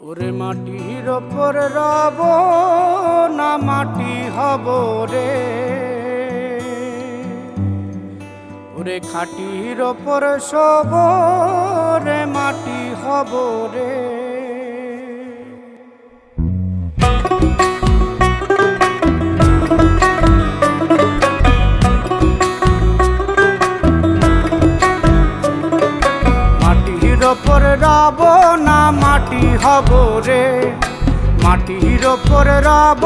ওরে মাটির ওপর রব না মাটি হব রে, ওরে খাটির ওপর সব রে মাটি হব রে। মাটির ওপর রব না মাটি হব রে, মাটির ওপর রব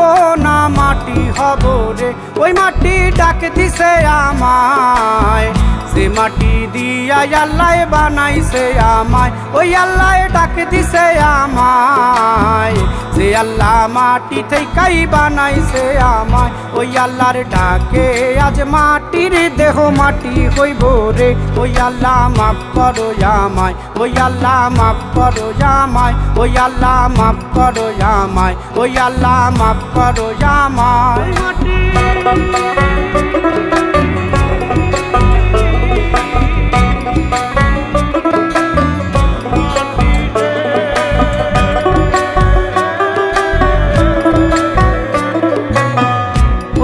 না মাটি হব রে। ওই মাটি ডাক দিছে আমায়, সে মাটি দিয়া আল্লাহ বানাইছে আমায়। ওই আল্লাহ ডাক দিছে আমায়, যে আল্লাহ মাটি থেকেই বানাইছে আমায়। ওই আল্লাহর ডাকে আজ মাটির দেহ মাটি হইব রে। ওই আল্লাহ মাফ করো আমায়, ওই আল্লাহ মাফ করো আমায়, ওই আল্লাহ মাফ করো আমায়, ওই আল্লাহ মাফ করো আমায়।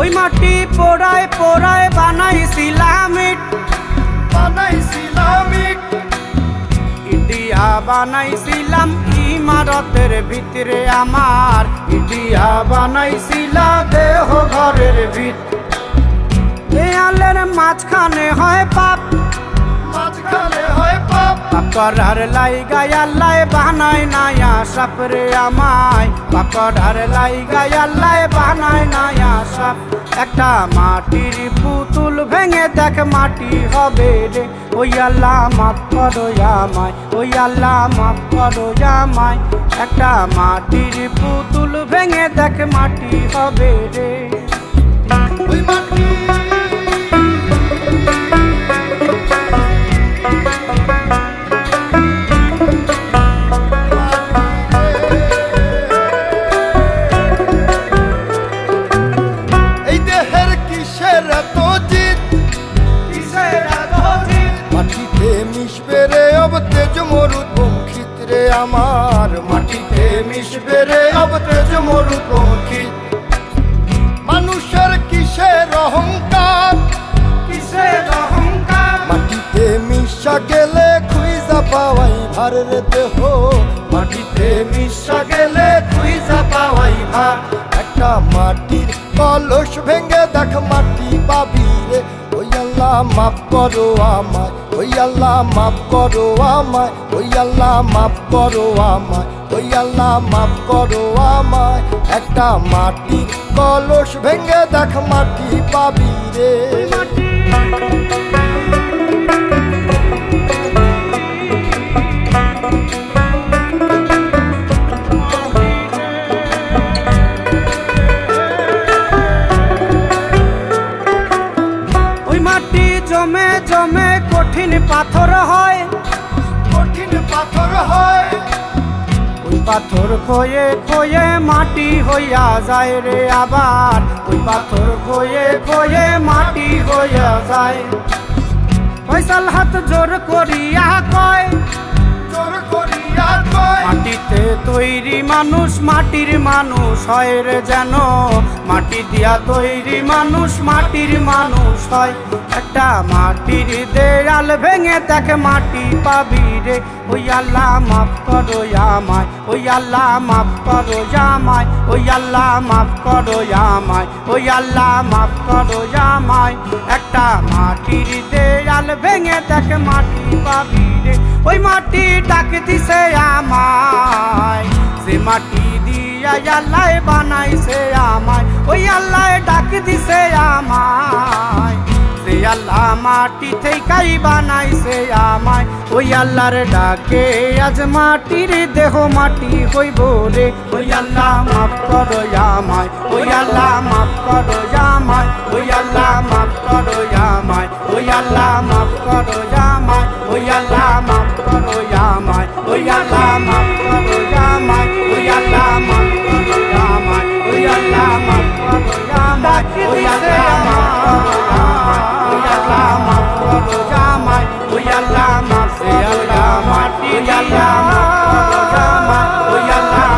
ওই মাটি পোড়ায় পোড়ায় বানাইছিলাম ইট, ইটিয়া বানাইছিলাম ইমারতের ভিতরে আমার, ইটিয়া বানাইছিলাম দেহ ঘরের ভিত। দেয়ালের মাঝখানে হয় পাপ, মাঝখানে হয় পাপ, পাকড়ার লাইগায় আল্লাহ বানায় নায়া সাপ রে আমায়। পাকড়ার লাইগায় আল্লাহ বানায় নায়া সাপ। একটা মাটির পুতুল ভেঙে দেখ মাটি হবে রে। ওই আল্লাহ মাফ করো আমায়, ওই আল্লাহ মাফ করো আমায়। একটা মাটির পুতুল ভেঙে দেখ মাটি হবে রে। ওই মাটি আমার, মাটিতে মিশবে রে অব তেজ মরু পঙ্খিত। মানুষের কিসের অহংকার, কিসের অহংকার, মাটিতে মিশা গেলে খুঁজা পাওয়াই ভার রে দেহ। মাটিতে মিশা গেলে খুঁজা পাওয়াই ভার। একটা মাটির কলস ভেঙে দেখ মাটি পাবি রে। ওই আল্লাহ মাফ করো আমায়, ওই আল্লাহ মাফ করো আমায়, ওই আল্লাহ মাফ করো আমায়, ওই আল্লাহ মাফ করো আমায়। একটা মাটির কলস ভেঙে দেখ মাটি পাবি রে। জমে জমে কঠিন পাথর হয়, কঠিন পাথর হয়। ওই পাথর খয়ে খয়ে মাটি হইয়া যায় রে আবার। ওই পাথর খয়ে খয়ে মাটি হইয়া যায়। ফয়সাল হাত জোর করিয়া কয়, জোর করিয়া কয়, মাটিতে তৈরি মানুষ মাটির মানুষ হয় রে যেন। মাটি দিয়া তৈরি মানুষ মাটির মানুষ হয়। একটা মাটির দেয়াল ভেঙে দেখ মাটি পাবি রে। ওই আল্লাহ মাফ করো আমায়, ওই আল্লাহ মাফ করো আমায়, ওই আল্লাহ মাফ করো আমায়, ওই আল্লাহ মাফ করো আমায়। একটা মাটির দেয়াল ভেঙে দেখ মাটি পাবি রে। ওই মাটি ডাক দিছে আমায়, সে মাটি দিয়া আল্লাহ বানাইছে আমায়। ওই আল্লাহ ডাক দিছে আমায়, সে আল্লাহ মাটি থেকেই বানাইছে আমায়। ওই আল্লাহর ডাকে আজ মাটির দেহ মাটি হইব রে। ওই আল্লাহ মাফ করো আমায়, ওই আল্লাহ মাফ করো আমায়, ওই আল্লাহ মাফ করো আমায়, ওই আল্লাহ মাফ করো আমায়, ওই আল্লাহ মাফ করো আমায়, ওই আল্লাহ মাফ করো আমায়, ওই আল্লাহ মাফ করো আমায়, ওই আল্লাহ মাফ করো আমায়, ওই আল্লাহ মাফ করো আমায়, ওই আল্লাহ মাফ করো আমায়, ওই আল্লাহ মাফ করো আমায়, ওই আল্লাহ মাফ করো আমায়, ওই আল্লাহ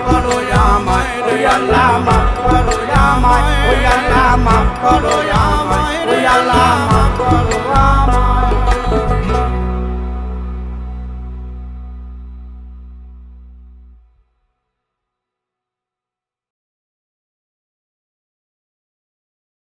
করো আমায় ওই আল্লাহ মাফ করো আমায় ওই আল্লাহ মাফ করো আমায় ওই আল্লাহ